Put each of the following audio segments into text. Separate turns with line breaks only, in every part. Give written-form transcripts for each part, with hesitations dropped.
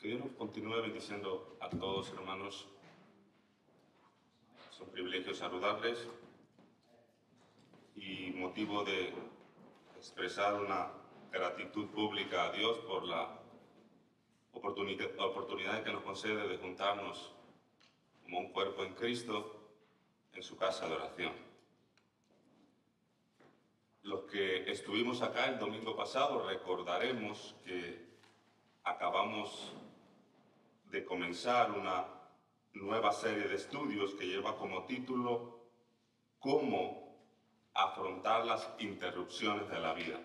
Que Dios nos continúe bendiciendo a todos, hermanos. Es un privilegio saludarles y motivo de expresar una gratitud pública a Dios por la oportunidad que nos concede de juntarnos como un cuerpo en Cristo en su casa de oración. Los que estuvimos acá el domingo pasado recordaremos que acabamos de comenzar una nueva serie de estudios que lleva como título ¿Cómo afrontar las interrupciones de la vida?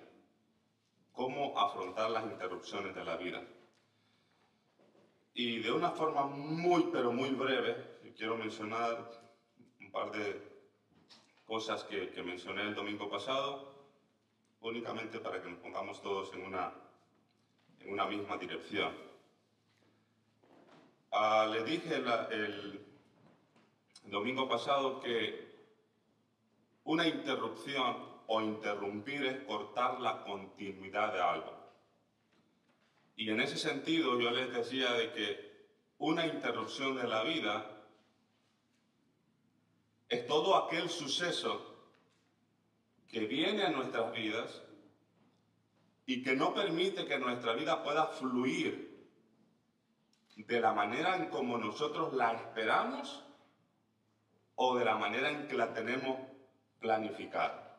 ¿Cómo afrontar las interrupciones de la vida? Y de una forma pero muy breve, quiero mencionar un par de cosas que mencioné el domingo pasado, únicamente para que nos pongamos todos en una misma dirección. Le dije el domingo pasado que una interrupción o interrumpir es cortar la continuidad de algo. Y en ese sentido yo les decía de que una interrupción de la vida es todo aquel suceso que viene a nuestras vidas y que no permite que nuestra vida pueda fluir de la manera en como nosotros la esperamos o de la manera en que la tenemos planificada.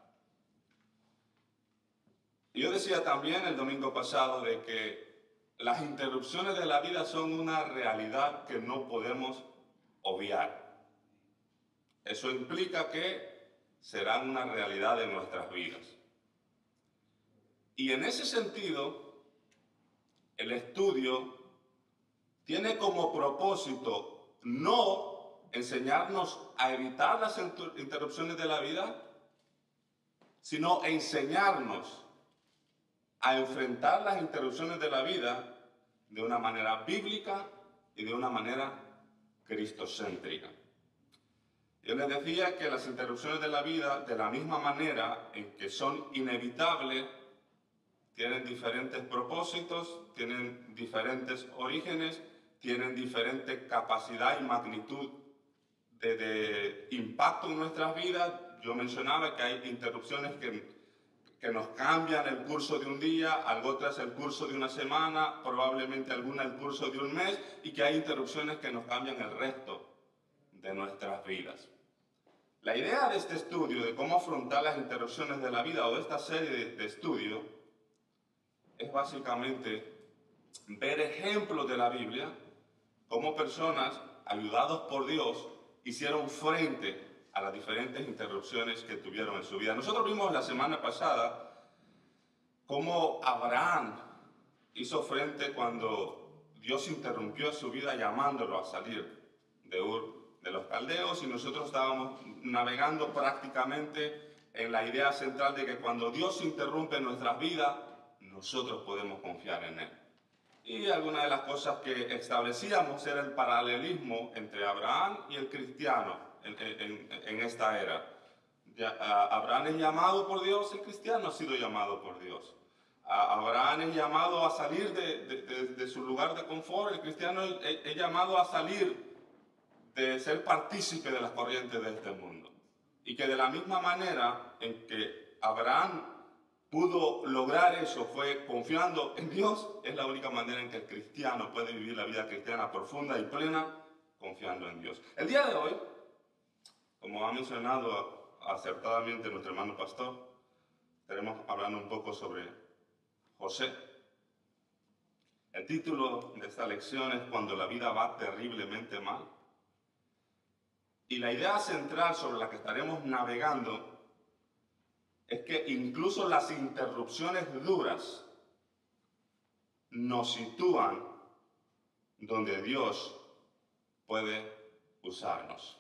Yo decía también el domingo pasado de que las interrupciones de la vida son una realidad que no podemos obviar. Eso implica que serán una realidad en nuestras vidas. Y en ese sentido, el estudio tiene como propósito no enseñarnos a evitar las interrupciones de la vida, sino enseñarnos a enfrentar las interrupciones de la vida de una manera bíblica y de una manera cristocéntrica. Yo les decía que las interrupciones de la vida, de la misma manera en que son inevitables, tienen diferentes propósitos, tienen diferentes orígenes, tienen diferente capacidad y magnitud de impacto en nuestras vidas. Yo mencionaba que hay interrupciones que nos cambian el curso de un día, algo otras el curso de una semana, probablemente alguna el curso de un mes, y que hay interrupciones que nos cambian el resto de nuestras vidas. La idea de este estudio, de cómo afrontar las interrupciones de la vida, o de esta serie de estudios, es básicamente ver ejemplos de la Biblia, cómo personas, ayudados por Dios, hicieron frente a las diferentes interrupciones que tuvieron en su vida. Nosotros vimos la semana pasada cómo Abraham hizo frente cuando Dios interrumpió su vida llamándolo a salir de Ur de los Caldeos, y nosotros estábamos navegando prácticamente en la idea central de que cuando Dios interrumpe nuestras vidas, nosotros podemos confiar en Él. Y alguna de las cosas que establecíamos era el paralelismo entre Abraham y el cristiano en esta era. Abraham es llamado por Dios, el cristiano ha sido llamado por Dios. Abraham es llamado a salir de su lugar de confort, el cristiano es llamado a salir de ser partícipe de las corrientes de este mundo. Y que de la misma manera en que Abraham pudo lograr eso fue confiando en Dios, es la única manera en que el cristiano puede vivir la vida cristiana profunda y plena, confiando en Dios. El día de hoy, como ha mencionado acertadamente nuestro hermano pastor, estaremos hablando un poco sobre José. El título de esta lección es Cuando la vida va terriblemente mal. Y la idea central sobre la que estaremos navegando es que incluso las interrupciones duras nos sitúan donde Dios puede usarnos.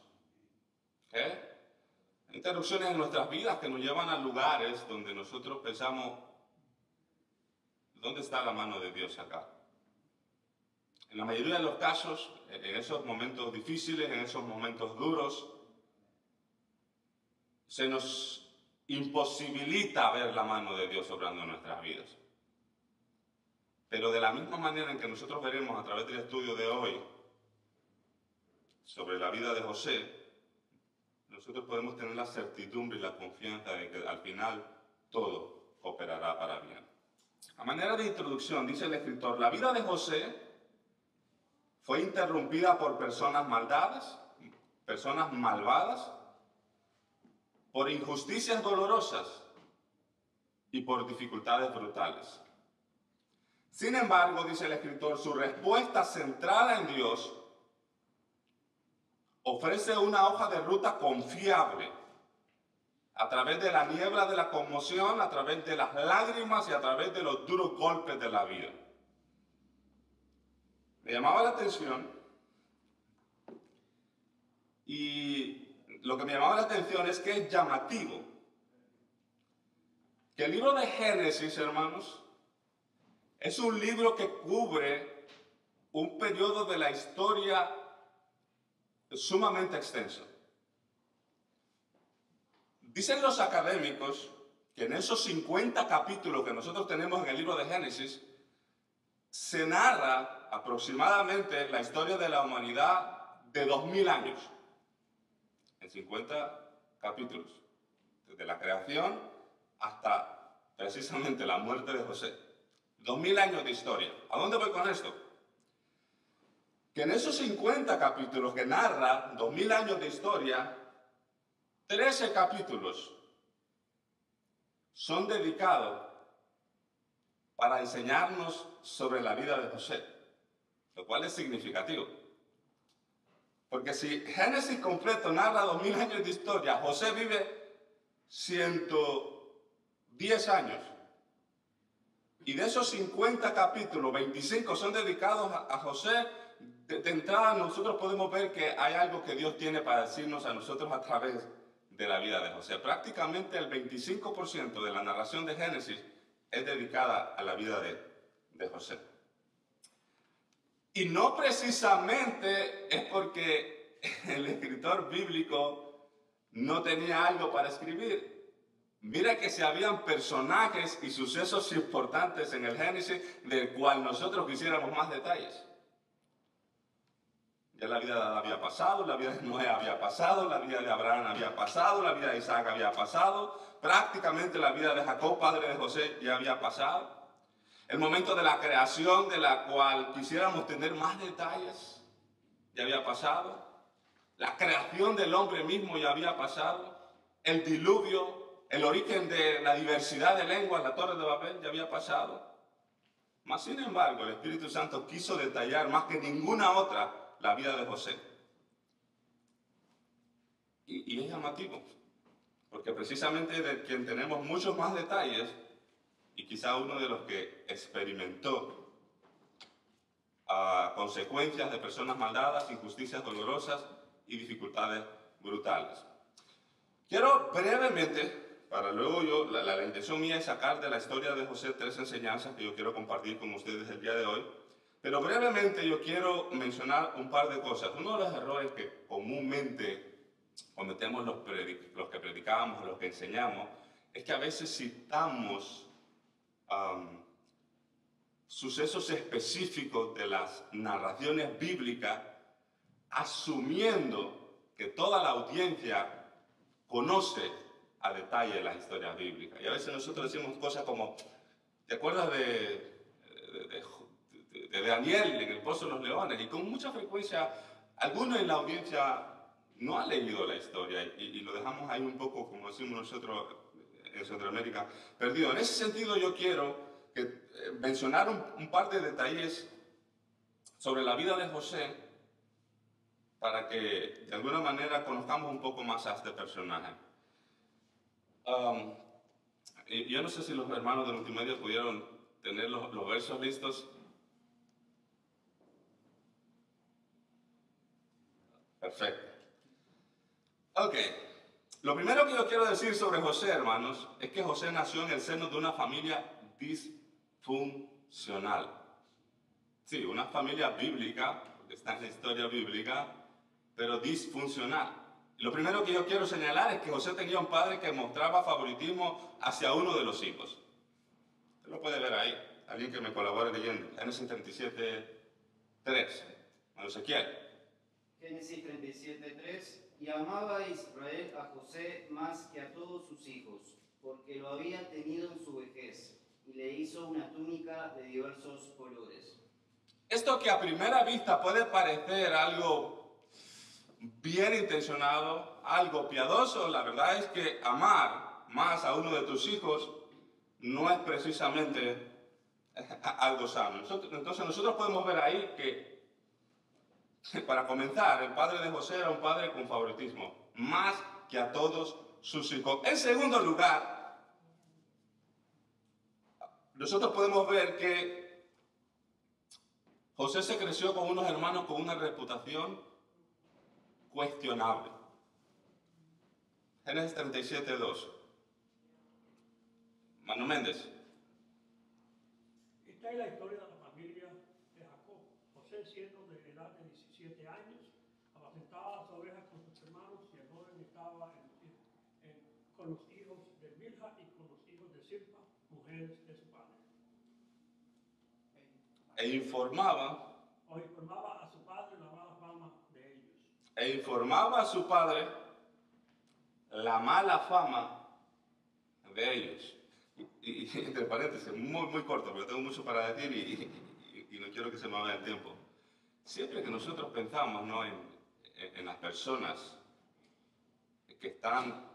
¿Okay? Interrupciones en nuestras vidas que nos llevan a lugares donde nosotros pensamos, ¿dónde está la mano de Dios acá? En la mayoría de los casos, en esos momentos difíciles, en esos momentos duros, se nos imposibilita ver la mano de Dios obrando en nuestras vidas. Pero de la misma manera en que nosotros veremos a través del estudio de hoy sobre la vida de José, nosotros podemos tener la certidumbre y la confianza de que al final todo operará para bien. A manera de introducción, dice el escritor, la vida de José fue interrumpida por personas malvadas, por injusticias dolorosas y por dificultades brutales. Sin embargo, dice el escritor, su respuesta centrada en Dios ofrece una hoja de ruta confiable a través de la niebla de la conmoción, a través de las lágrimas y a través de los duros golpes de la vida. Me llamaba la atención y lo que me llamaba la atención es que es llamativo que el libro de Génesis, hermanos, es un libro que cubre un periodo de la historia sumamente extenso. Dicen los académicos que en esos 50 capítulos que nosotros tenemos en el libro de Génesis, se narra aproximadamente la historia de la humanidad de 2000 años. En 50 capítulos. Desde la creación hasta precisamente la muerte de José. 2000 años de historia. ¿A dónde voy con esto? Que en esos 50 capítulos que narra 2000 años de historia, 13 capítulos son dedicados para enseñarnos sobre la vida de José, lo cual es significativo. Porque si Génesis completo narra 2000 años de historia, José vive 110 años. Y de esos 50 capítulos, 25 son dedicados a José. De entrada nosotros podemos ver que hay algo que Dios tiene para decirnos a nosotros a través de la vida de José. Prácticamente el 25% de la narración de Génesis es dedicada a la vida de José. Y no precisamente es porque el escritor bíblico no tenía algo para escribir. Mira que si habían personajes y sucesos importantes en el Génesis del cual nosotros quisiéramos más detalles. Ya la vida de Adán había pasado, la vida de Noé había pasado, la vida de Abraham había pasado, la vida de Isaac había pasado, prácticamente la vida de Jacob, padre de José, ya había pasado. El momento de la creación de la cual quisiéramos tener más detalles, ya había pasado. La creación del hombre mismo ya había pasado. El diluvio, el origen de la diversidad de lenguas, la Torre de Babel, ya había pasado. Mas, sin embargo, el Espíritu Santo quiso detallar más que ninguna otra la vida de José. Y es llamativo, porque precisamente de quien tenemos muchos más detalles, y quizá uno de los que experimentó consecuencias de personas maldadas, injusticias dolorosas y dificultades brutales. Quiero brevemente, para luego la intención mía es sacar de la historia de José 3 enseñanzas que yo quiero compartir con ustedes el día de hoy, pero brevemente yo quiero mencionar un par de cosas. Uno de los errores que comúnmente cometemos los que predicamos, los que enseñamos, es que a veces citamos sucesos específicos de las narraciones bíblicas, asumiendo que toda la audiencia conoce a detalle las historias bíblicas. Y a veces nosotros decimos cosas como, ¿te acuerdas de Daniel en el Pozo de los Leones? Y con mucha frecuencia, algunos en la audiencia no han leído la historia y lo dejamos ahí un poco, como decimos nosotros en Centroamérica, perdido. En ese sentido yo quiero mencionar un par de detalles sobre la vida de José para que de alguna manera conozcamos un poco más a este personaje. Yo no sé si los hermanos de multimedia pudieron tener los versos listos. Perfecto. Ok. Lo primero que yo quiero decir sobre José, hermanos, es que José nació en el seno de una familia disfuncional. Sí, una familia bíblica, porque está en la historia bíblica, pero disfuncional. Y lo primero que yo quiero señalar es que José tenía un padre que mostraba favoritismo hacia uno de los hijos. Usted lo puede ver ahí. Alguien que me colabore leyendo. Génesis 37, 3. Bueno, Ezequiel.
Génesis 37:3. Y amaba Israel a José más que a todos sus hijos, porque lo había tenido en su vejez, y le hizo una túnica de diversos colores.
Esto que a primera vista puede parecer algo bien intencionado, algo piadoso, la verdad es que amar más a uno de tus hijos no es precisamente algo sano. Entonces nosotros podemos ver ahí que, para comenzar, el padre de José era un padre con favoritismo, más que a todos sus hijos. En segundo lugar, nosotros podemos ver que José se creció con unos hermanos con una reputación cuestionable. Génesis 37, 2. Manu Méndez.
Esta es la historia de la familia de Jacob. José, siendo de edad de 17 años, apacentaba las ovejas con sus hermanos y el joven estaba con los hijos de Bilha y con los hijos de Zilpa, mujeres de su padre.
E informaba
a su padre la mala fama de ellos.
E informaba a su padre la mala fama de ellos. Y entre paréntesis, muy corto, porque tengo mucho para decir y no quiero que se me vaya el tiempo. Siempre que nosotros pensamos, ¿no?, en las personas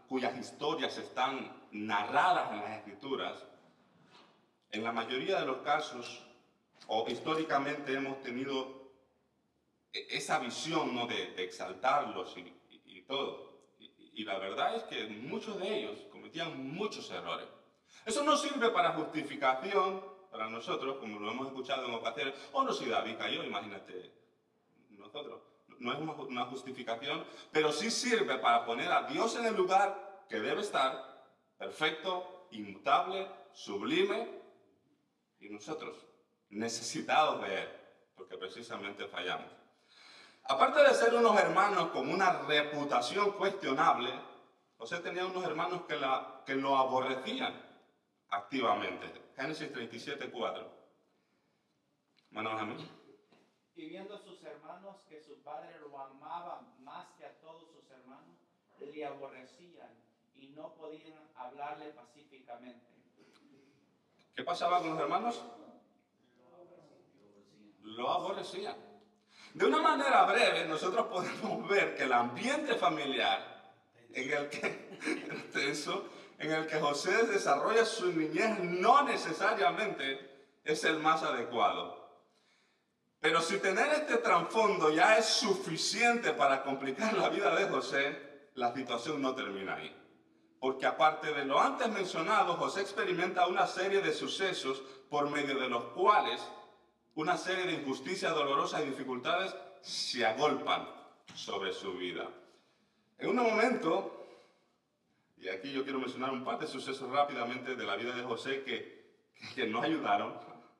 cuyas historias están narradas en las Escrituras, en la mayoría de los casos, o históricamente hemos tenido esa visión, ¿no?, de exaltarlos y todo. Y la verdad es que muchos de ellos cometían muchos errores. Eso no sirve para justificación para nosotros, como lo hemos escuchado en ocasiones. Oh, no, si David cayó, imagínate nosotros. No es una justificación, pero sí sirve para poner a Dios en el lugar que debe estar, perfecto, inmutable, sublime, y nosotros necesitados de Él, porque precisamente fallamos. Aparte de ser unos hermanos con una reputación cuestionable, José tenía unos hermanos que lo aborrecían activamente. Génesis 37, 4. Manos a mí.
Y viendo sus hermanos que su padre lo amaba más que a todos sus hermanos, le aborrecían y no podían hablarle pacíficamente.
¿Qué pasaba con los hermanos? Lo aborrecían. De una manera breve, nosotros podemos ver que el ambiente familiar en el que José desarrolla su niñez no necesariamente es el más adecuado. Pero si tener este trasfondo ya es suficiente para complicar la vida de José, la situación no termina ahí. Porque aparte de lo antes mencionado, José experimenta una serie de sucesos por medio de los cuales una serie de injusticias dolorosas y dificultades se agolpan sobre su vida. En un momento, y aquí yo quiero mencionar un par de sucesos rápidamente de la vida de José que nos ayudaron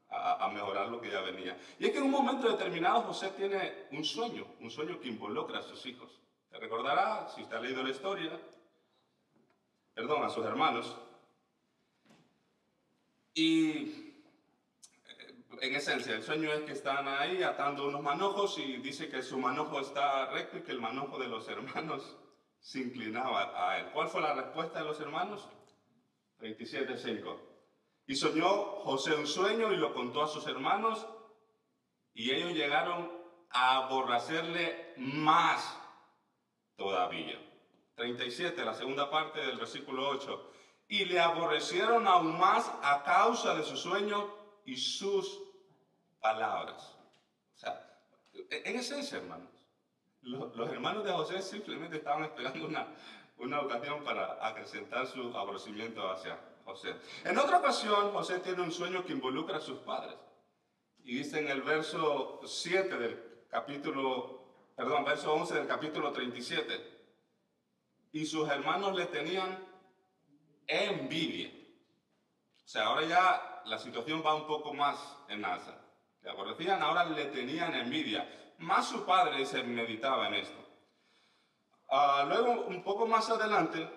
a mejorar lo que ya venía. Y es que en un momento determinado José tiene un sueño que involucra a sus hijos. Te recordará, si usted ha leído la historia, a sus hermanos. Y en esencia, el sueño es que están ahí atando unos manojos y dice que su manojo está recto y que el manojo de los hermanos se inclinaba a él. ¿Cuál fue la respuesta de los hermanos? 37:5. Y soñó José un sueño y lo contó a sus hermanos y ellos llegaron a aborrecerle más todavía. 37, la segunda parte del versículo 8. Y le aborrecieron aún más a causa de su sueño y sus palabras. O sea, en esencia, hermanos, los hermanos de José simplemente estaban esperando una ocasión para acrecentar su aborrecimiento hacia José. En otra ocasión, José tiene un sueño que involucra a sus padres. Y dice en el verso 7 del verso 11 del capítulo 37. Y sus hermanos le tenían envidia. O sea, ahora ya la situación va un poco más en alza. Le aborrecían, ahora le tenían envidia. Más su padre se meditaba en esto. Luego, un poco más adelante,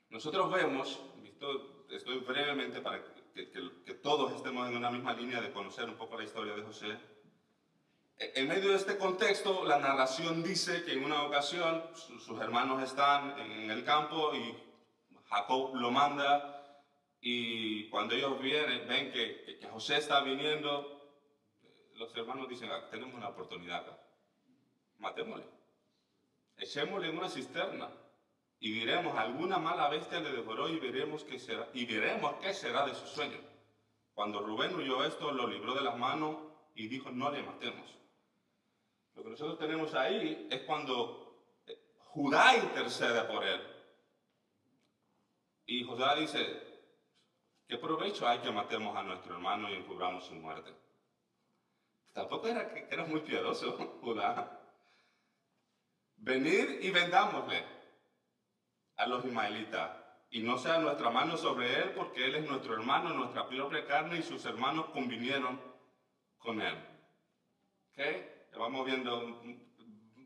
nosotros vemos, estoy brevemente para que todos estemos en una misma línea de conocer un poco la historia de José. En medio de este contexto, la narración dice que en una ocasión sus hermanos están en el campo y Jacob lo manda, y cuando ellos ven que José está viniendo, los hermanos dicen: tenemos una oportunidad acá, matémosle, echémosle en una cisterna y diremos: alguna mala bestia le devoró y veremos qué será de su sueño. Cuando Rubén oyó esto, lo libró de las manos y dijo: no le matemos. Lo que nosotros tenemos ahí es cuando Judá intercede por él. Y Judá dice: ¿qué provecho hay que matemos a nuestro hermano y encubramos su muerte? Tampoco era muy piadoso Judá. Venid y vendámosle a los ismaelitas, y no sea nuestra mano sobre él, porque él es nuestro hermano, nuestra propia carne, y sus hermanos convinieron con él. ¿Okay? Vamos viendo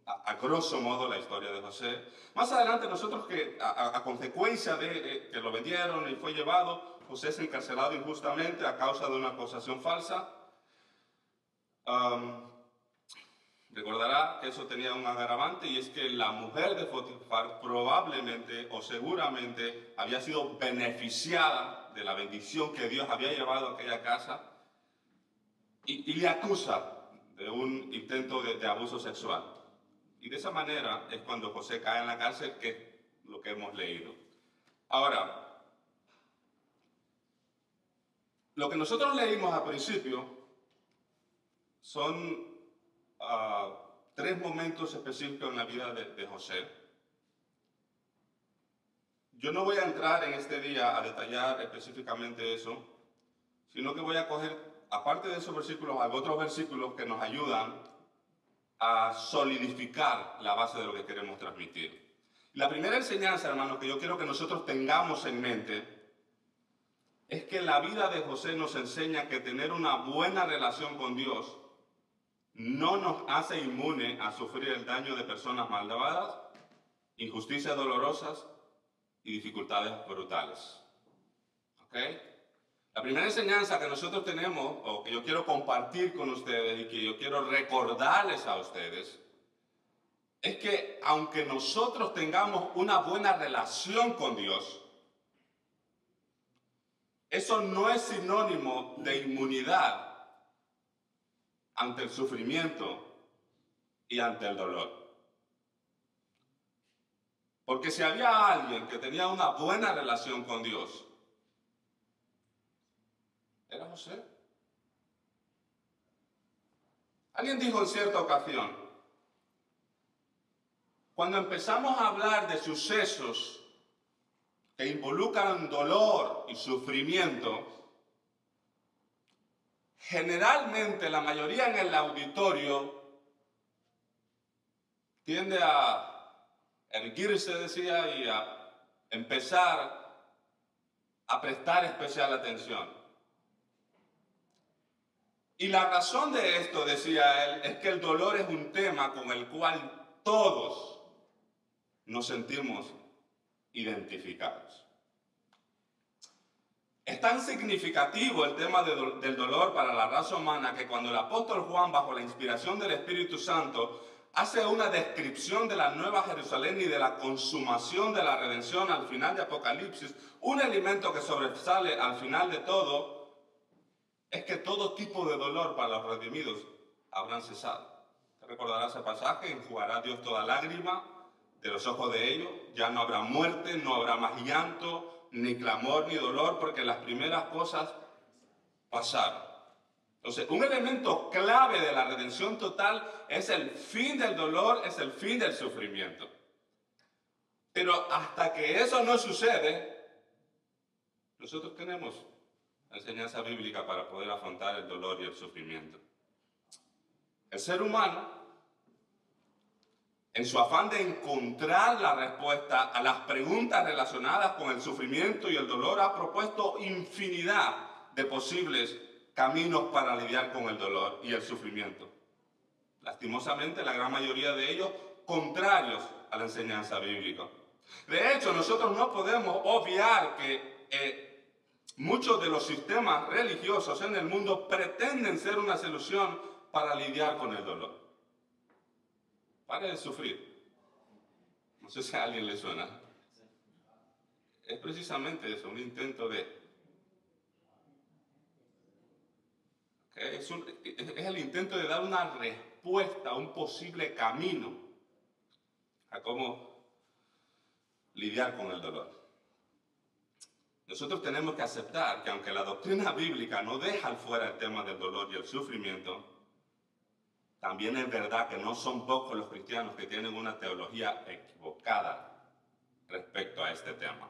a grosso modo la historia de José. Más adelante nosotros que a consecuencia de que lo vendieron y fue llevado, José es encarcelado injustamente a causa de una acusación falsa. Recordará que eso tenía un agravante, y es que la mujer de Potifar probablemente o seguramente había sido beneficiada de la bendición que Dios había llevado a aquella casa, y le acusa de un intento de abuso sexual. Y de esa manera es cuando José cae en la cárcel, que es lo que hemos leído. Ahora, lo que nosotros leímos al principio son tres momentos específicos en la vida de José. Yo no voy a entrar en este día a detallar específicamente eso, sino que voy a coger, aparte de esos versículos, otros versículos que nos ayudan a solidificar la base de lo que queremos transmitir. La primera enseñanza, hermanos, que yo quiero que nosotros tengamos en mente es que la vida de José nos enseña que tener una buena relación con Dios no nos hace inmune a sufrir el daño de personas malvadas, injusticias dolorosas y dificultades brutales. ¿Ok? La primera enseñanza que nosotros tenemos, o que yo quiero compartir con ustedes y que yo quiero recordarles a ustedes, es que aunque nosotros tengamos una buena relación con Dios, eso no es sinónimo de inmunidad ante el sufrimiento y ante el dolor. Porque si había alguien que tenía una buena relación con Dios, era José. Alguien dijo en cierta ocasión: cuando empezamos a hablar de sucesos que involucran dolor y sufrimiento, generalmente la mayoría en el auditorio tiende a erguirse, decía, y a empezar a prestar especial atención. Y la razón de esto, decía él, es que el dolor es un tema con el cual todos nos sentimos identificados. Es tan significativo el tema del dolor para la raza humana que cuando el apóstol Juan, bajo la inspiración del Espíritu Santo, hace una descripción de la Nueva Jerusalén y de la consumación de la redención al final de Apocalipsis, un elemento que sobresale al final de todo es que todo tipo de dolor para los redimidos habrán cesado. ¿Te recordarás ese pasaje? Enjugará Dios toda lágrima de los ojos de ellos. Ya no habrá muerte, no habrá más llanto, ni clamor, ni dolor, porque las primeras cosas pasaron. Entonces, un elemento clave de la redención total es el fin del dolor, es el fin del sufrimiento. Pero hasta que eso no sucede, nosotros tenemos la enseñanza bíblica para poder afrontar el dolor y el sufrimiento. El ser humano, en su afán de encontrar la respuesta a las preguntas relacionadas con el sufrimiento y el dolor, ha propuesto infinidad de posibles caminos para lidiar con el dolor y el sufrimiento. Lastimosamente, la gran mayoría de ellos contrarios a la enseñanza bíblica. De hecho, nosotros no podemos obviar que Muchos de los sistemas religiosos en el mundo pretenden ser una solución para lidiar con el dolor. Pare de sufrir. No sé si a alguien le suena. Es precisamente eso, un intento de... Es el intento de dar una respuesta a un posible camino a cómo lidiar con el dolor. Nosotros tenemos que aceptar que aunque la doctrina bíblica no deja fuera el tema del dolor y el sufrimiento, también es verdad que no son pocos los cristianos que tienen una teología equivocada respecto a este tema.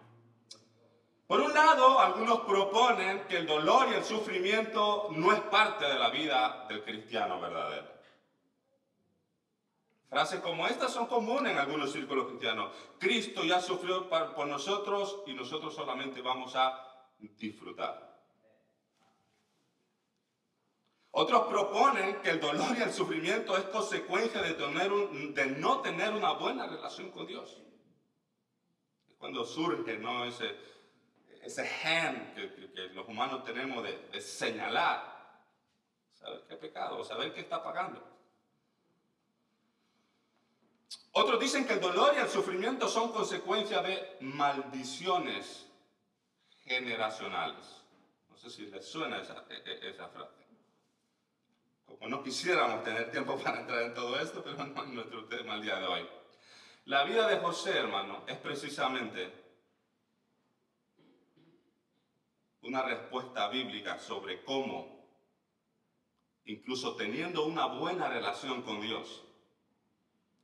Por un lado, algunos proponen que el dolor y el sufrimiento no es parte de la vida del cristiano verdadero. Frases como estas son comunes en algunos círculos cristianos. Cristo ya sufrió por nosotros y nosotros solamente vamos a disfrutar. Otros proponen que el dolor y el sufrimiento es consecuencia de no tener una buena relación con Dios. Es cuando surge, ¿no?, ese gen que los humanos tenemos de señalar, saber qué pecado, saber qué está pagando. Otros dicen que el dolor y el sufrimiento son consecuencia de maldiciones generacionales. No sé si les suena esa frase. Como no quisiéramos tener tiempo para entrar en todo esto, pero no es nuestro tema el día de hoy. La vida de José, hermano, es precisamente una respuesta bíblica sobre cómo, incluso teniendo una buena relación con Dios,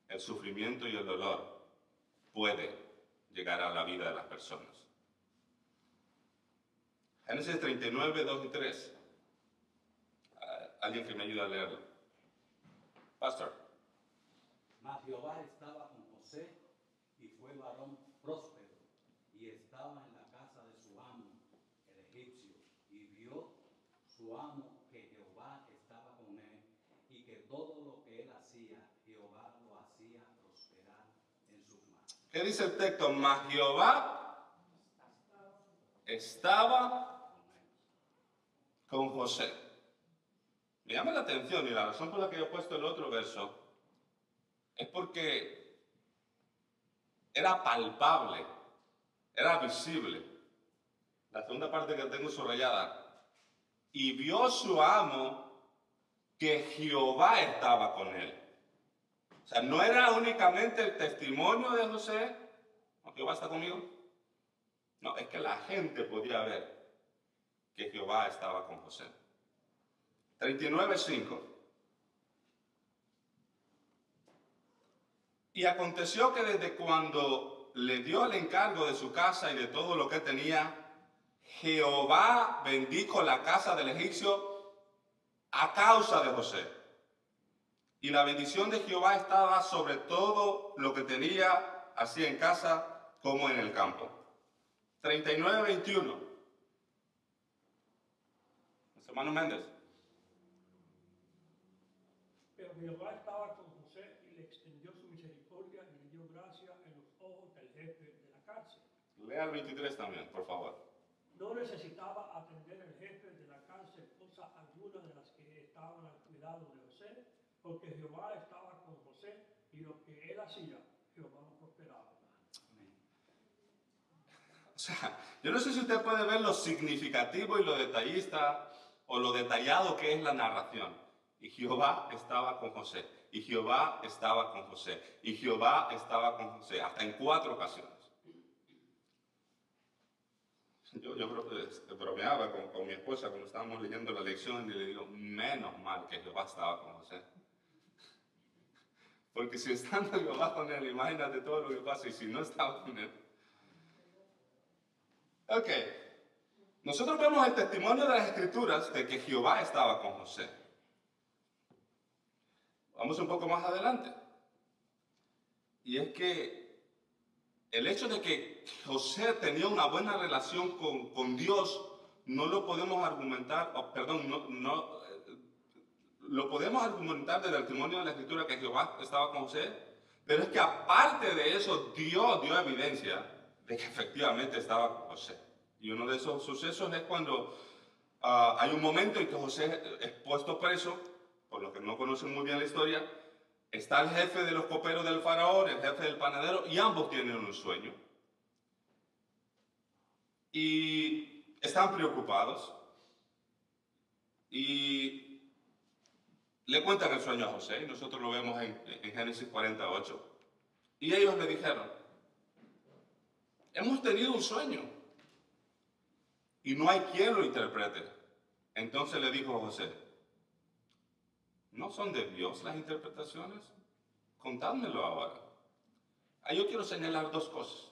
el sufrimiento y el dolor puede llegar a la vida de las personas. Génesis 39, 2 y 3. Alguien que me ayude a leerlo. Pastor.
Mas Jehová estaba con José y fue varón próspero y estaba en la casa de su amo, el egipcio, y vio su amo que Jehová estaba con él y que todo lo que él hacía, Jehová lo hacía prosperar en sus manos.
¿Qué dice el texto? Mas Jehová estaba con José. Me llama la atención, y la razón por la que yo he puesto el otro verso es porque era palpable, era visible. La segunda parte que tengo subrayada. Y vio su amo que Jehová estaba con él. O sea, no era únicamente el testimonio de José, ¿no, Jehová está conmigo? No, es que la gente podía ver que Jehová estaba con José. 39:5. Y aconteció que desde cuando le dio el encargo de su casa y de todo lo que tenía, Jehová bendijo la casa del egipcio a causa de José. Y la bendición de Jehová estaba sobre todo lo que tenía, así en casa como en el campo. 39:21. Hermano Méndez.
Pero Jehová estaba con José y le extendió su misericordia y le dio gracia en los ojos del jefe de la cárcel.
Lea el 23 también, por favor.
No necesitaba atender el jefe de la cárcel cosa alguna de las que estaban al cuidado de José, porque Jehová estaba con José y lo que él hacía, Jehová lo prosperaba.
O sea, yo no sé si usted puede ver lo significativo y lo detallista o lo detallado que es la narración. Y Jehová estaba con José, y Jehová estaba con José, y Jehová estaba con José, hasta en 4 ocasiones. Yo bromeaba con mi esposa cuando estábamos leyendo la lección y le digo, menos mal que Jehová estaba con José. Porque si estando Jehová con él, imagínate todo lo que pasa, y si no estaba con él. Ok, nosotros vemos el testimonio de las Escrituras de que Jehová estaba con José. Vamos un poco más adelante. Y es que el hecho de que José tenía una buena relación con Dios, no lo podemos argumentar, lo podemos argumentar desde el testimonio de la Escritura que Jehová estaba con José, pero es que aparte de eso, Dios dio evidencia de que efectivamente estaba con José. Y uno de esos sucesos es cuando hay un momento en que José es puesto preso, por los que no conocen muy bien la historia. Está el jefe de los coperos del faraón, el jefe del panadero, y ambos tienen un sueño. Y están preocupados. Y le cuentan el sueño a José, y nosotros lo vemos en Génesis 48. Y ellos le dijeron, hemos tenido un sueño y no hay quien lo interprete. Entonces le dijo José, ¿no son de Dios las interpretaciones? Contádmelo ahora. Yo quiero señalar dos cosas.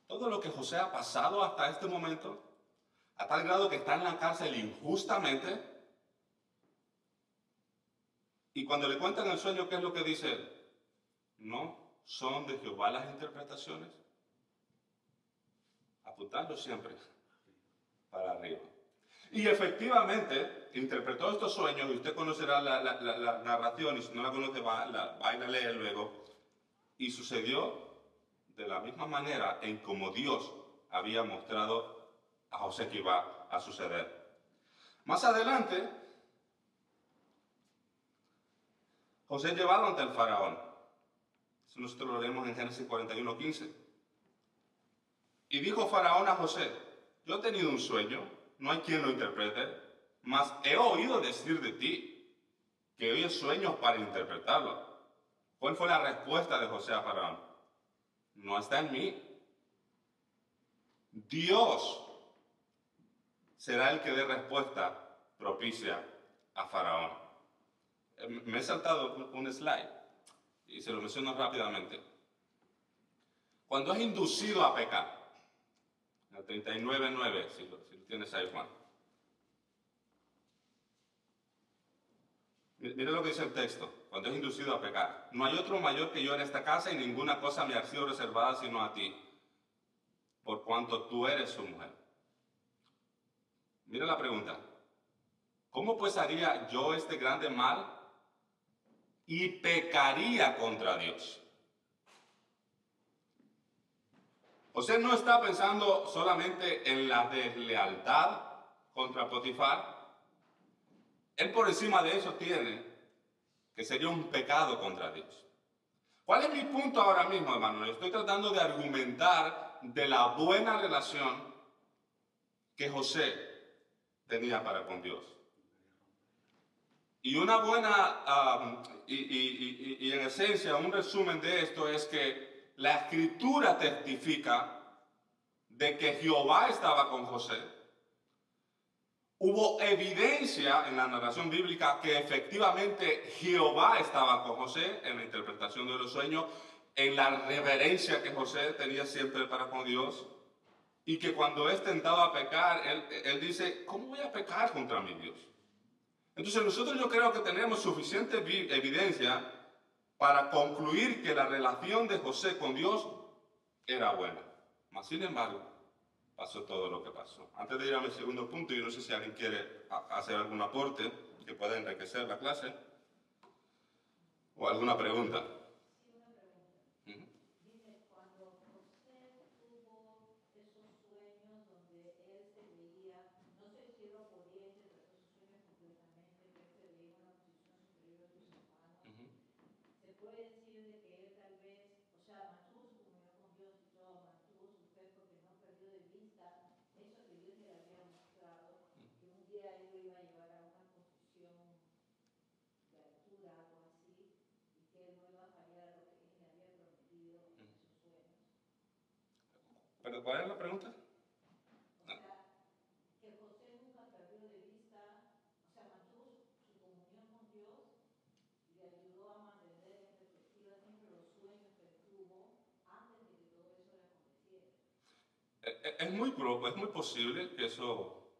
Todo lo que José ha pasado hasta este momento, a tal grado que está en la cárcel injustamente, y cuando le cuentan el sueño, ¿qué es lo que dice él? ¿No son de Jehová las interpretaciones? Apuntando siempre para arriba. Y efectivamente, interpretó estos sueños, y usted conocerá la narración, y si no la conoce, va a leer luego. Y sucedió de la misma manera en como Dios había mostrado a José que iba a suceder. Más adelante, José es llevado ante el faraón. Eso nosotros lo leemos en Génesis 41:15. Y dijo Faraón a José, yo he tenido un sueño, no hay quien lo interprete, mas he oído decir de ti que oyes sueños para interpretarlo. ¿Cuál fue la respuesta de José a Faraón? No está en mí. Dios será el que dé respuesta propicia a Faraón. Me he saltado un slide y se lo menciono rápidamente. Cuando es inducido a pecar, el 39:9, si lo tienes ahí, Juan. Mira lo que dice el texto, cuando es inducido a pecar. No hay otro mayor que yo en esta casa y ninguna cosa me ha sido reservada sino a ti, por cuanto tú eres su mujer. Mira la pregunta. ¿Cómo pues haría yo este grande mal y pecaría contra Dios? José no está pensando solamente en la deslealtad contra Potifar. Él por encima de eso tiene que sería un pecado contra Dios. ¿Cuál es mi punto ahora mismo, hermano? Estoy tratando de argumentar de la buena relación que José tenía para con Dios. Y una buena, y en esencia, un resumen de esto es que la Escritura testifica de que Jehová estaba con José. Hubo evidencia en la narración bíblica que efectivamente Jehová estaba con José en la interpretación de los sueños, en la reverencia que José tenía siempre para con Dios, y que cuando es tentado a pecar, él dice, ¿cómo voy a pecar contra mi Dios? Entonces nosotros yo creo que tenemos suficiente evidencia para concluir que la relación de José con Dios era buena. Mas sin embargo, pasó todo lo que pasó. Antes de ir a mi segundo punto, yo no sé si alguien quiere hacer algún aporte que pueda enriquecer la clase o alguna pregunta. ¿Pero cuál es la pregunta?
O sea, que José nunca perdió de vista, o sea, mantuvo su comunión con Dios y le ayudó a mantener en perspectiva siempre los sueños que tuvo antes de que todo eso le aconteciera.
Es muy posible que eso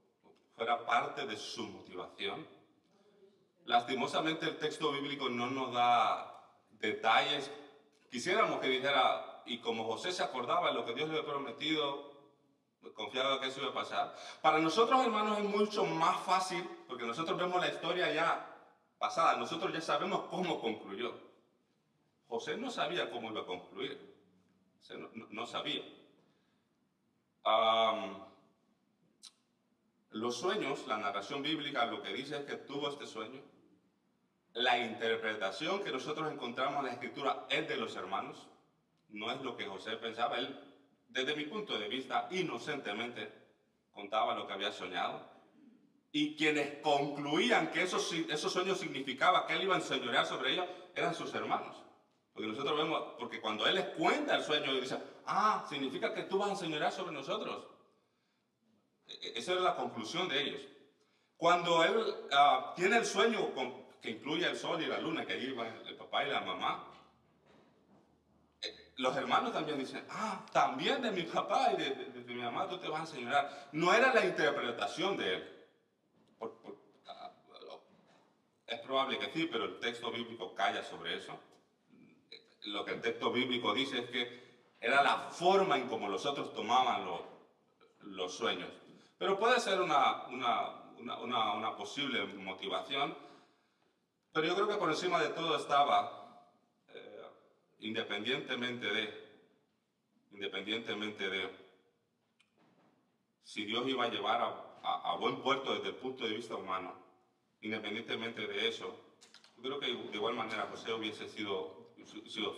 fuera parte de su motivación. Lastimosamente el texto bíblico no nos da detalles. Quisiéramos que dijera, y como José se acordaba de lo que Dios le había prometido, confiaba que eso iba a pasar. Para nosotros, hermanos, es mucho más fácil, porque nosotros vemos la historia ya pasada, nosotros ya sabemos cómo concluyó. José no sabía cómo iba a concluir. José no sabía. los sueños, la narración bíblica lo que dice es que tuvo este sueño. La interpretación que nosotros encontramos en la Escritura es de los hermanos, no es lo que José pensaba. Él, desde mi punto de vista, inocentemente contaba lo que había soñado. Y quienes concluían que esos sueños significaban que él iba a enseñorear sobre ellos eran sus hermanos. Porque nosotros vemos, porque cuando él les cuenta el sueño, y dice, significa que tú vas a enseñorear sobre nosotros. Esa era la conclusión de ellos. Cuando él tiene el sueño que incluye el sol y la luna, que allí van el papá y la mamá, los hermanos también dicen, también de mi papá y de mi mamá tú te vas a enseñorear. No era la interpretación de él. Es probable que sí, pero el texto bíblico calla sobre eso. Lo que el texto bíblico dice es que era la forma en cómo los otros tomaban los sueños. Pero puede ser una posible motivación, pero yo creo que por encima de todo estaba, independientemente de si Dios iba a llevar a buen puerto desde el punto de vista humano, independientemente de eso, yo creo que de igual manera José hubiese sido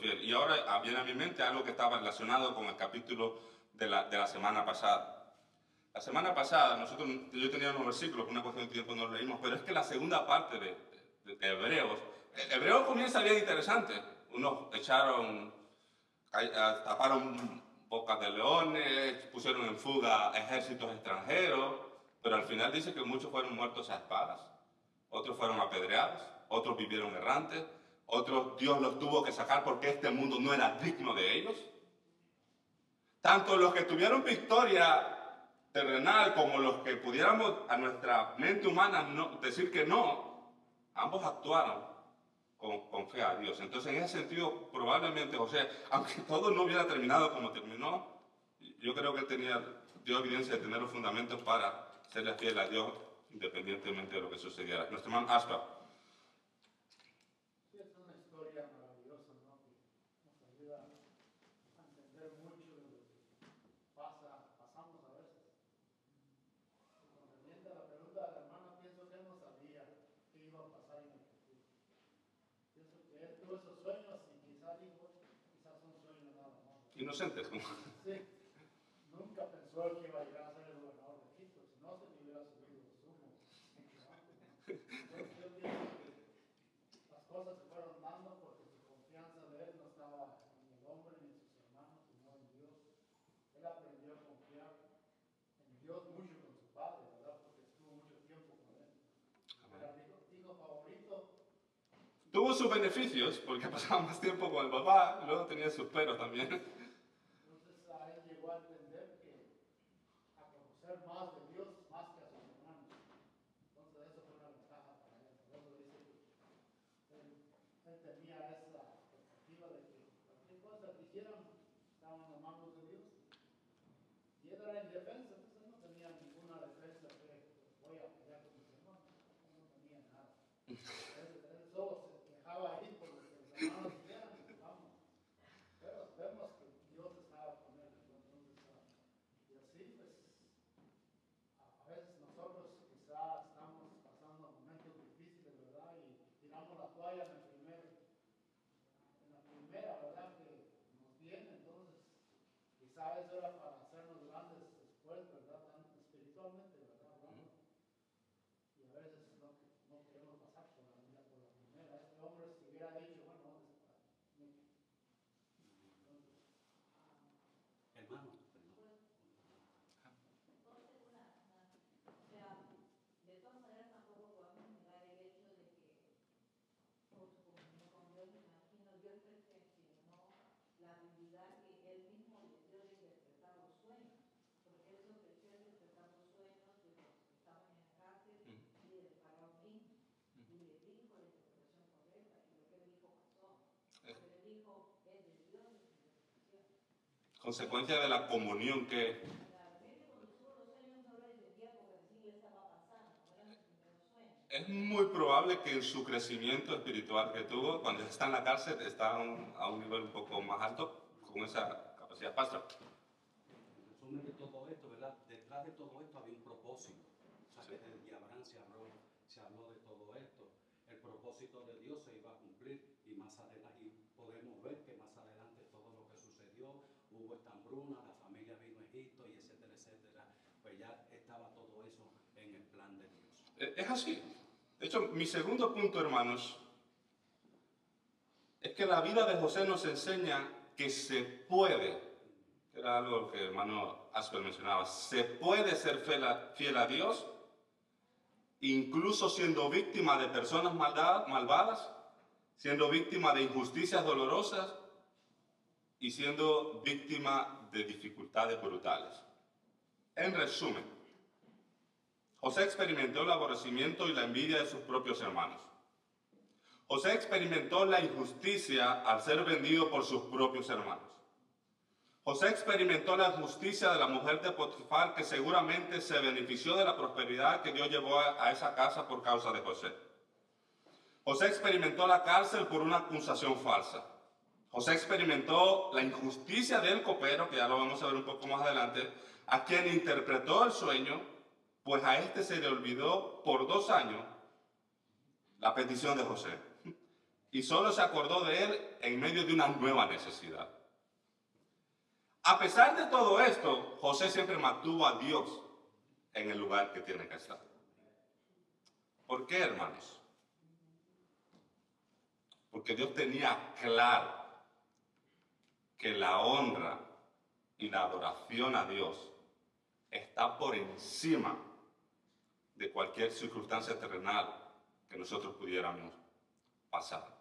fiel. Y ahora viene a mi mente algo que estaba relacionado con el capítulo de la semana pasada. La semana pasada yo tenía unos versículos, por una cuestión de tiempo no los leímos, pero es que la segunda parte de Hebreos, Hebreos comienza bien interesante. Unos taparon bocas de leones, pusieron en fuga ejércitos extranjeros, pero al final dice que muchos fueron muertos a espadas, otros fueron apedreados, otros vivieron errantes, otros Dios los tuvo que sacar porque este mundo no era digno de ellos. Tanto los que tuvieron victoria terrenal como los que pudiéramos a nuestra mente humana decir que no, ambos actuaron con fe a Dios. Entonces, en ese sentido, probablemente José, aunque todo no hubiera terminado como terminó, yo creo que él dio evidencia de tener los fundamentos para serle fiel a Dios independientemente de lo que sucediera. Nuestro hermano Aspa.
Sí, es una historia maravillosa, ¿no? Que nos ayuda a entender mucho de lo que pasamos a veces. Y concerniente a la pregunta de la hermana, pienso que él no sabía qué iba a pasar en el futuro. Pienso que él tuvo esos sueños y quizás dijo, quizás son sueños nada más.
Inocentes.
Sí, nunca pensó que iba a llegar a ser el gobernador de Egipto, si no se le hubiera subido los humos. Entonces yo pienso que las cosas se fueron dando porque su confianza de él no estaba en el hombre ni en sus hermanos, sino en Dios. Él aprendió a confiar en Dios mucho con su padre, ¿verdad? Porque estuvo mucho tiempo con él. Era el hijo favorito.
Tuvo sus beneficios porque pasaba más tiempo con el papá, luego tenía sus peros también.
Entonces a él llegó a entender que a conocer más de Dios más que a sus hermanos. Entonces eso fue una ventaja para él. Por eso dice que él tenía esa expectativa de que cualquier cosa que hicieran estaban en las manos de Dios. Y él era indefenso, entonces no tenía ninguna defensa que voy a pelear con mis hermanos. No tenía nada. Él solo se quejaba ahí por lo que los hermanos hicieran, vamos. Pero vemos que Dios estaba con él. Entonces, y así pues, a veces nosotros quizás estamos pasando momentos difíciles, ¿verdad? Y tiramos la toalla en la primera, ¿verdad? Que nos viene, entonces quizás eso era para hacernos grandes después, ¿verdad? Espiritualmente, ¿verdad? Hablando. Y a veces no queremos pasar por la vida por la primera. Este hombre si hubiera dicho, bueno, ¿dónde está? Entonces,
Hermano,
O sea, de todas maneras tampoco podemos negar el hecho de que por su comunión con Dios, me imagino, Dios perfeccionó la habilidad que él mismo le dio de interpretar los sueños, porque él se ofreció a interpretar los sueños de los que estaban en la cárcel y del faraón mismo, y le dijo la interpretación correcta, y lo que él dijo pasó. Lo que él dijo es de Dios de su interpretación.
Consecuencia de la comunión que es muy probable que en su crecimiento espiritual que tuvo, cuando está en la cárcel, está a un nivel un poco más alto, con esa capacidad. Pastor.
en resumen de todo esto, ¿verdad? Detrás de todo esto había un propósito. O propósito de Dios se iba a cumplir y más adelante y podemos ver que más adelante todo lo que sucedió, hubo esta hambruna, la familia vino a Egipto y etcétera, etcétera, pues ya estaba todo eso en el plan de Dios.
Es así. De hecho, mi segundo punto, hermanos, es que la vida de José nos enseña que se puede, que era algo que el hermano Asper mencionaba, se puede ser fiel a Dios, incluso siendo víctima de personas malvadas, siendo víctima de injusticias dolorosas y siendo víctima de dificultades brutales. En resumen, José experimentó el aborrecimiento y la envidia de sus propios hermanos. José experimentó la injusticia al ser vendido por sus propios hermanos. José experimentó la injusticia de la mujer de Potifar, que seguramente se benefició de la prosperidad que Dios llevó a esa casa por causa de José. José experimentó la cárcel por una acusación falsa. José experimentó la injusticia del copero, que ya lo vamos a ver un poco más adelante, a quien interpretó el sueño, pues a este se le olvidó por 2 años la petición de José. Y solo se acordó de él en medio de una nueva necesidad. A pesar de todo esto, José siempre mantuvo a Dios en el lugar que tiene que estar. ¿Por qué, hermanos? Porque Dios tenía claro que la honra y la adoración a Dios está por encima de cualquier circunstancia terrenal que nosotros pudiéramos pasar.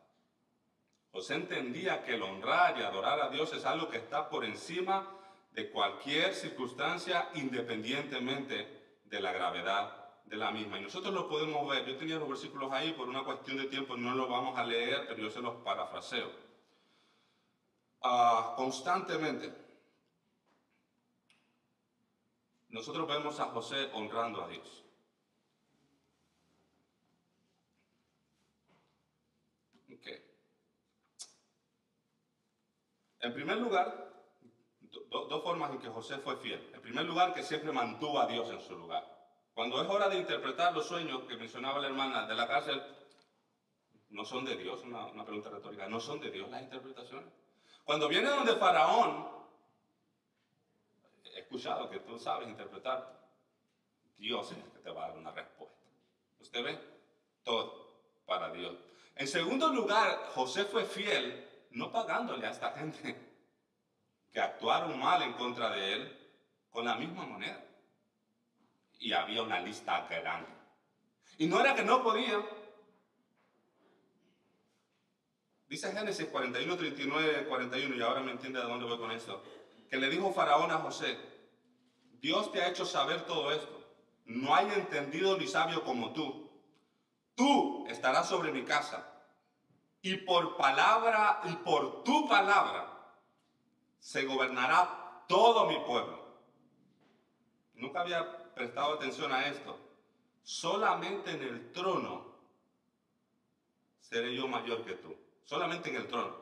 José entendía que el honrar y adorar a Dios es algo que está por encima de cualquier circunstancia, independientemente de la gravedad de la misma. Y nosotros lo podemos ver. Yo tenía los versículos ahí, por una cuestión de tiempo no los vamos a leer, pero yo se los parafraseo. Constantemente, nosotros vemos a José honrando a Dios. En primer lugar, dos formas en que José fue fiel. En primer lugar, que siempre mantuvo a Dios en su lugar. Cuando es hora de interpretar los sueños que mencionaba la hermana de la cárcel, no son de Dios, una pregunta retórica, no son de Dios las interpretaciones. Cuando viene donde Faraón, he escuchado que tú sabes interpretar, Dios es el que te va a dar una respuesta. ¿Usted ve? Todo para Dios. En segundo lugar, José fue fiel no pagándole a esta gente que actuaron mal en contra de él con la misma moneda. Y había una lista grande. Y no era que no podía. Dice Génesis 41, 39, 41, y ahora me entiende de dónde voy con esto, que le dijo Faraón a José: Dios te ha hecho saber todo esto. No hay entendido ni sabio como tú. Tú estarás sobre mi casa. Y por palabra y por tu palabra se gobernará todo mi pueblo. Nunca había prestado atención a esto. Solamente en el trono seré yo mayor que tú. Solamente en el trono.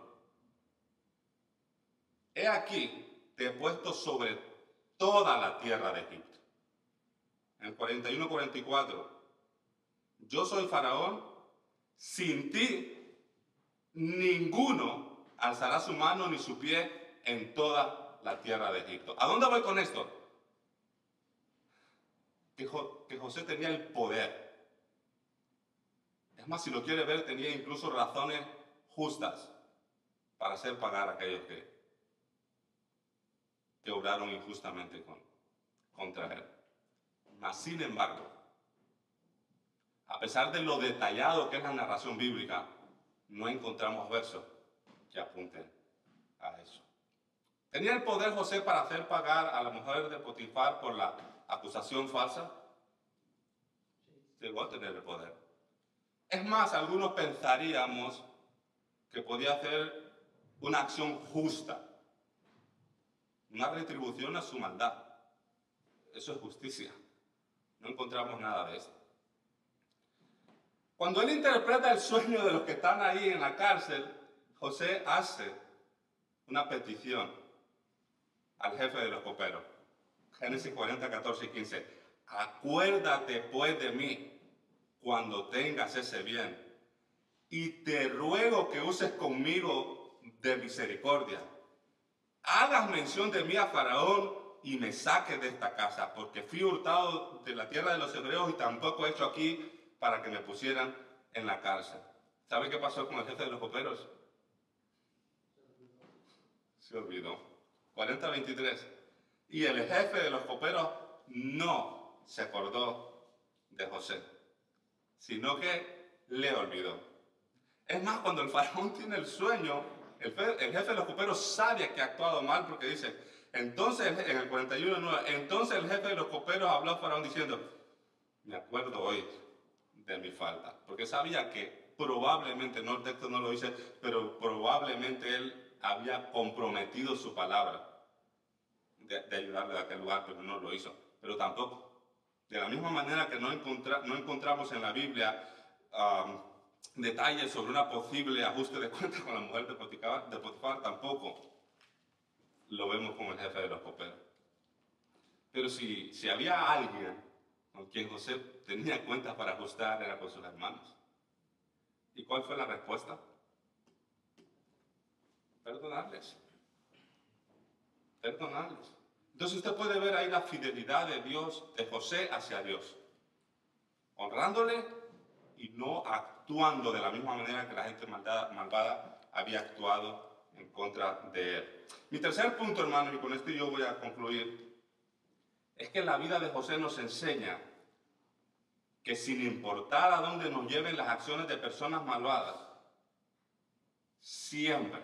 He aquí, te he puesto sobre toda la tierra de Egipto. En el 41-44, yo soy Faraón, sin ti ninguno alzará su mano ni su pie en toda la tierra de Egipto. ¿A dónde voy con esto? Que José tenía el poder. Es más, si lo quiere ver, tenía incluso razones justas para hacer pagar a aquellos que obraron injustamente contra él. Mas, sin embargo, a pesar de lo detallado que es la narración bíblica, no encontramos versos que apunten a eso. ¿Tenía el poder José para hacer pagar a la mujer de Potifar por la acusación falsa? Llegó a tener el poder. Es más, algunos pensaríamos que podía hacer una acción justa, una retribución a su maldad. Eso es justicia. No encontramos nada de eso. Cuando él interpreta el sueño de los que están ahí en la cárcel, José hace una petición al jefe de los coperos. Génesis 40, 14 y 15. Acuérdate pues de mí cuando tengas ese bien y te ruego que uses conmigo de misericordia. Hagas mención de mí a Faraón y me saques de esta casa, porque fui hurtado de la tierra de los hebreos y tampoco he hecho aquí para que me pusieran en la cárcel. ¿Sabe qué pasó con el jefe de los coperos? Se olvidó. 40:23. Y el jefe de los coperos no se acordó de José, sino que le olvidó. Es más, cuando el faraón tiene el sueño, el jefe de los coperos sabe que ha actuado mal, porque dice, entonces en el 41:9, entonces el jefe de los coperos habló a Faraón diciendo, me acuerdo hoy de mi falta, porque sabía que probablemente, no, el texto no lo dice, pero probablemente él había comprometido su palabra de ayudarle a aquel lugar, pero no lo hizo. Pero tampoco, de la misma manera que no encontramos en la Biblia detalles sobre una posible ajuste de cuentas con la mujer de Potifar, tampoco lo vemos con el jefe de los coperos. Pero si había alguien con quien José tenía cuentas para ajustar, era con sus hermanos. ¿Y cuál fue la respuesta? Perdonarles. Perdonarles. Entonces usted puede ver ahí la fidelidad de Dios, de José hacia Dios. Honrándole y no actuando de la misma manera que la gente malvada había actuado en contra de él. Mi tercer punto, hermanos, y con esto yo voy a concluir, es que la vida de José nos enseña que sin importar a dónde nos lleven las acciones de personas malvadas, siempre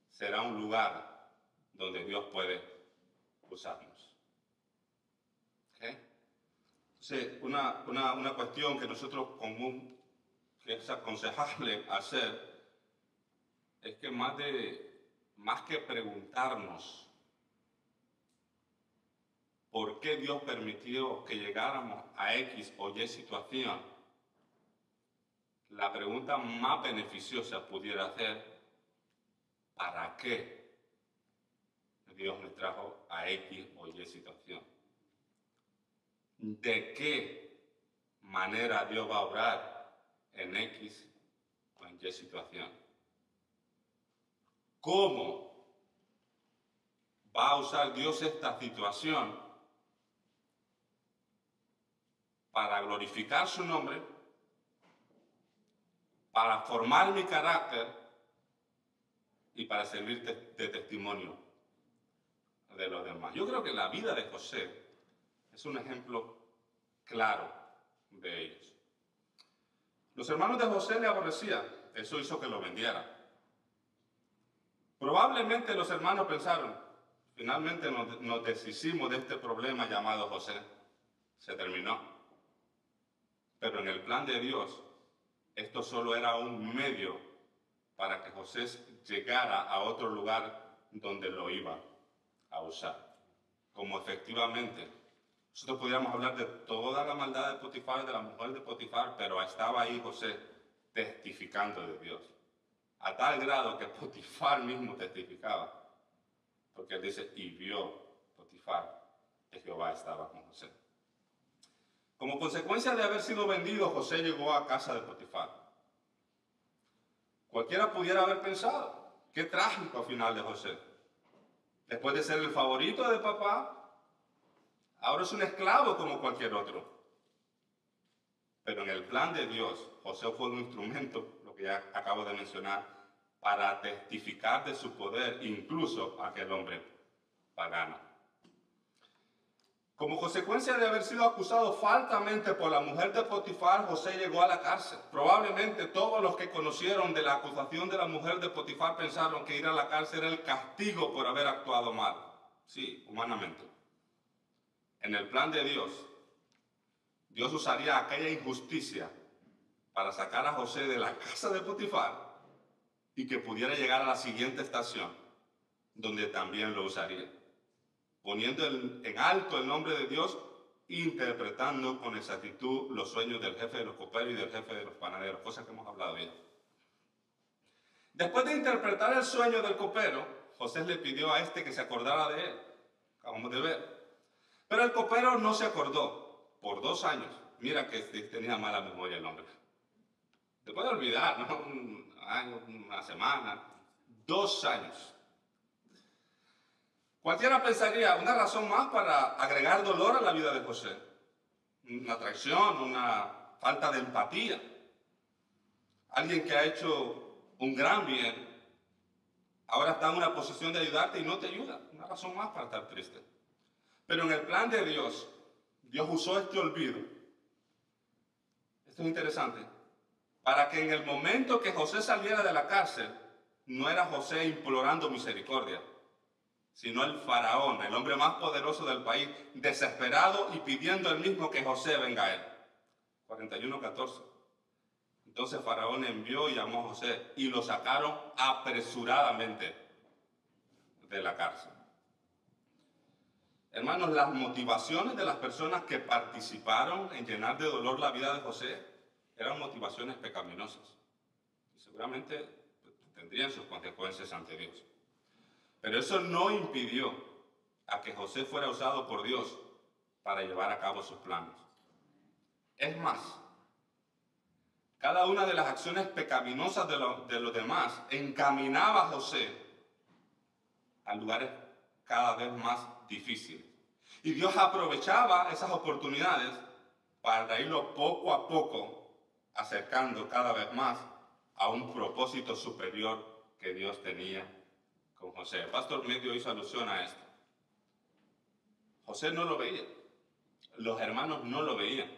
será un lugar donde Dios puede usarnos. ¿Okay? Entonces, una cuestión que nosotros que es aconsejable hacer, es que más que preguntarnos por qué Dios permitió que llegáramos a X o Y situación, la pregunta más beneficiosa pudiera ser, ¿para qué Dios me trajo a X o Y situación? ¿De qué manera Dios va a obrar en X o en Y situación? ¿Cómo va a usar Dios esta situación para glorificar su nombre, para formar mi carácter y para servir de testimonio de los demás? Yo creo que la vida de José es un ejemplo claro de ellos. Los hermanos de José le aborrecían, eso hizo que lo vendiera. Probablemente los hermanos pensaron, finalmente nos deshicimos de este problema llamado José, se terminó. Pero en el plan de Dios, esto solo era un medio para que José llegara a otro lugar donde lo iba a usar. Como efectivamente, nosotros podríamos hablar de toda la maldad de Potifar, de la mujer de Potifar, pero estaba ahí José testificando de Dios. A tal grado que Potifar mismo testificaba. Porque él dice, y vio Potifar que Jehová estaba con José. Como consecuencia de haber sido vendido, José llegó a casa de Potifar. Cualquiera pudiera haber pensado, qué trágico final de José. Después de ser el favorito de papá, ahora es un esclavo como cualquier otro. Pero en el plan de Dios, José fue un instrumento, lo que ya acabo de mencionar, para testificar de su poder, incluso a aquel hombre pagano. Como consecuencia de haber sido acusado falsamente por la mujer de Potifar, José llegó a la cárcel. Probablemente todos los que conocieron de la acusación de la mujer de Potifar pensaron que ir a la cárcel era el castigo por haber actuado mal. Sí, humanamente. En el plan de Dios, Dios usaría aquella injusticia para sacar a José de la casa de Potifar y que pudiera llegar a la siguiente estación, donde también lo usaría, poniendo en alto el nombre de Dios, interpretando con exactitud los sueños del jefe de los coperos y del jefe de los panaderos, cosas que hemos hablado ya. Después de interpretar el sueño del copero, José le pidió a este que se acordara de él, acabamos de ver. Pero el copero no se acordó por 2 años. Mira que tenía mala memoria el hombre. Te puede olvidar, ¿no? Un año, una semana, 2 años. Cualquiera pensaría una razón más para agregar dolor a la vida de José. Una traición, una falta de empatía. Alguien que ha hecho un gran bien, ahora está en una posición de ayudarte y no te ayuda. Una razón más para estar triste. Pero en el plan de Dios, Dios usó este olvido. Esto es interesante. Para que en el momento que José saliera de la cárcel, no era José implorando misericordia, sino el faraón, el hombre más poderoso del país, desesperado y pidiendo el mismo que José venga a él. 41:14. Entonces Faraón envió y llamó a José y lo sacaron apresuradamente de la cárcel. Hermanos, las motivaciones de las personas que participaron en llenar de dolor la vida de José eran motivaciones pecaminosas. Y seguramente tendrían sus consecuencias ante Dios. Pero eso no impidió a que José fuera usado por Dios para llevar a cabo sus planes. Es más, cada una de las acciones pecaminosas de los demás encaminaba a José a lugares cada vez más difíciles. Y Dios aprovechaba esas oportunidades para irlo poco a poco acercando cada vez más a un propósito superior que Dios tenía con José. El pastor Medio hizo alusión a esto. José no lo veía. Los hermanos no lo veían.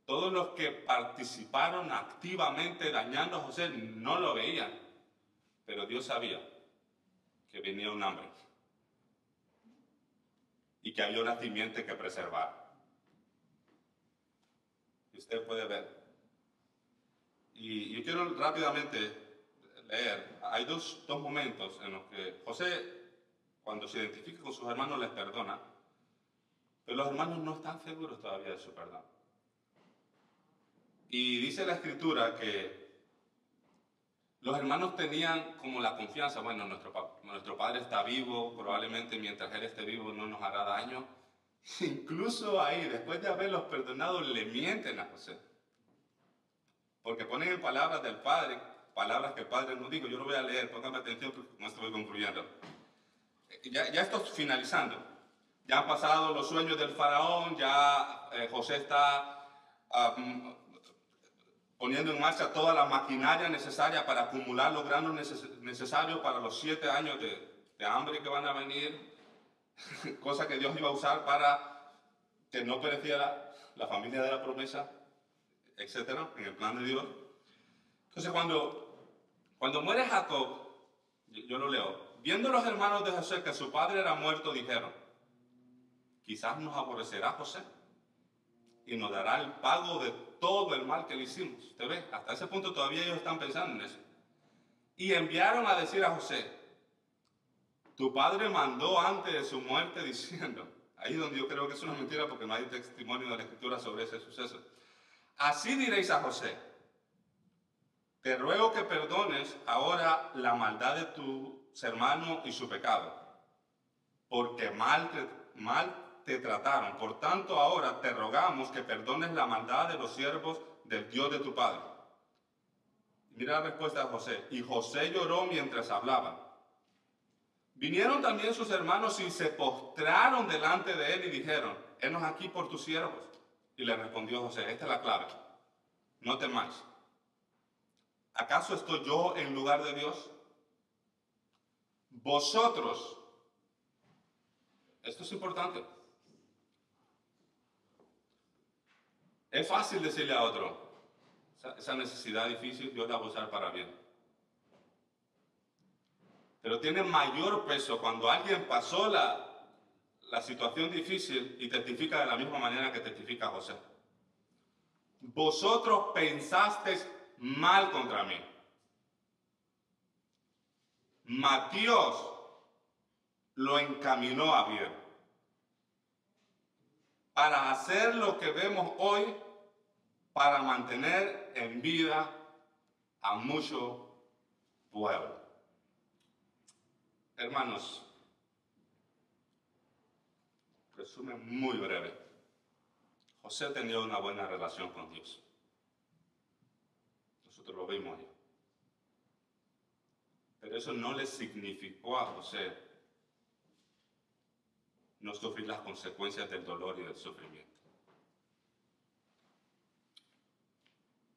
Todos los que participaron activamente dañando a José no lo veían. Pero Dios sabía que venía un hambre y que había una simiente que preservar. Y usted puede ver. Y yo quiero rápidamente leer. Hay dos momentos en los que José, cuando se identifica con sus hermanos, les perdona. Pero los hermanos no están seguros todavía de su perdón. Y dice la Escritura que los hermanos tenían como la confianza, bueno, nuestro padre está vivo, probablemente mientras él esté vivo no nos hará daño. Incluso ahí, después de haberlos perdonado, le mienten a José. Porque ponen en palabras del padre, palabras que el padre nos dijo. Yo lo voy a leer, pónganme atención porque no estoy concluyendo. Ya estoy finalizando. Ya han pasado los sueños del faraón, ya José está poniendo en marcha toda la maquinaria necesaria para acumular los granos necesarios para los 7 años de hambre que van a venir, cosa que Dios iba a usar para que no pereciera la familia de la promesa, etcétera, en el plan de Dios. Entonces cuando muere Jacob, yo lo leo, viendo los hermanos de José que su padre era muerto, dijeron, quizás nos aborrecerá José y nos dará el pago de todo el mal que le hicimos. ¿Usted ve? Hasta ese punto todavía ellos están pensando en eso. Y enviaron a decir a José, tu padre mandó antes de su muerte diciendo, ahí es donde yo creo que es una mentira porque no hay testimonio de la Escritura sobre ese suceso. Así diréis a José, te ruego que perdones ahora la maldad de tus hermanos y su pecado, porque mal te trataron. Por tanto, ahora te rogamos que perdones la maldad de los siervos del Dios de tu padre. Mira la respuesta de José. Y José lloró mientras hablaba. Vinieron también sus hermanos y se postraron delante de él y dijeron, henos aquí por tus siervos. Y le respondió José, esta es la clave, no temáis. ¿Acaso estoy yo en lugar de Dios? Vosotros, esto es importante. Es fácil decirle a otro, esa necesidad difícil Dios la va a usar para bien. Pero tiene mayor peso cuando alguien pasó la situación difícil y testifica de la misma manera que testifica José. Vosotros pensasteis mal contra mí. Mas Dios lo encaminó a bien. Para hacer lo que vemos hoy, para mantener en vida a mucho pueblo. Hermanos, resumen muy breve. José tenía una buena relación con Dios. Nosotros lo vimos ahí. Pero eso no le significó a José no sufrir las consecuencias del dolor y del sufrimiento.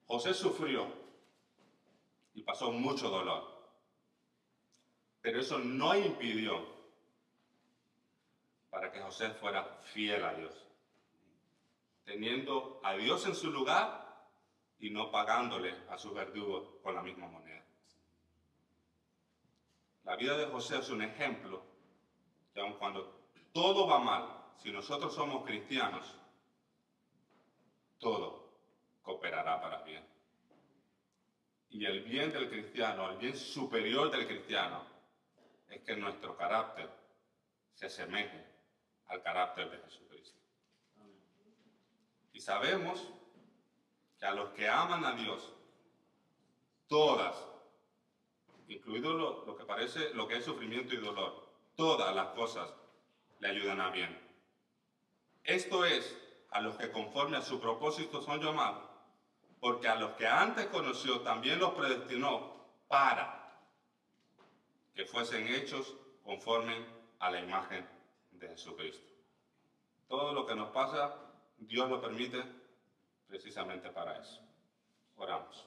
José sufrió y pasó mucho dolor, pero eso no impidió para que José fuera fiel a Dios, teniendo a Dios en su lugar y no pagándole a sus verdugos con la misma moneda. La vida de José es un ejemplo que aun cuando todo va mal, si nosotros somos cristianos, todo cooperará para bien. Y el bien del cristiano, el bien superior del cristiano, es que nuestro carácter se asemeje al carácter de Jesucristo. Y sabemos que a los que aman a Dios, todas, incluido lo que es sufrimiento y dolor, todas las cosas le ayudan a bien. Esto es, a los que conforme a su propósito son llamados, porque a los que antes conoció también los predestinó para que fuesen hechos conforme a la imagen de Jesucristo. Todo lo que nos pasa, Dios lo permite precisamente para eso. Oramos.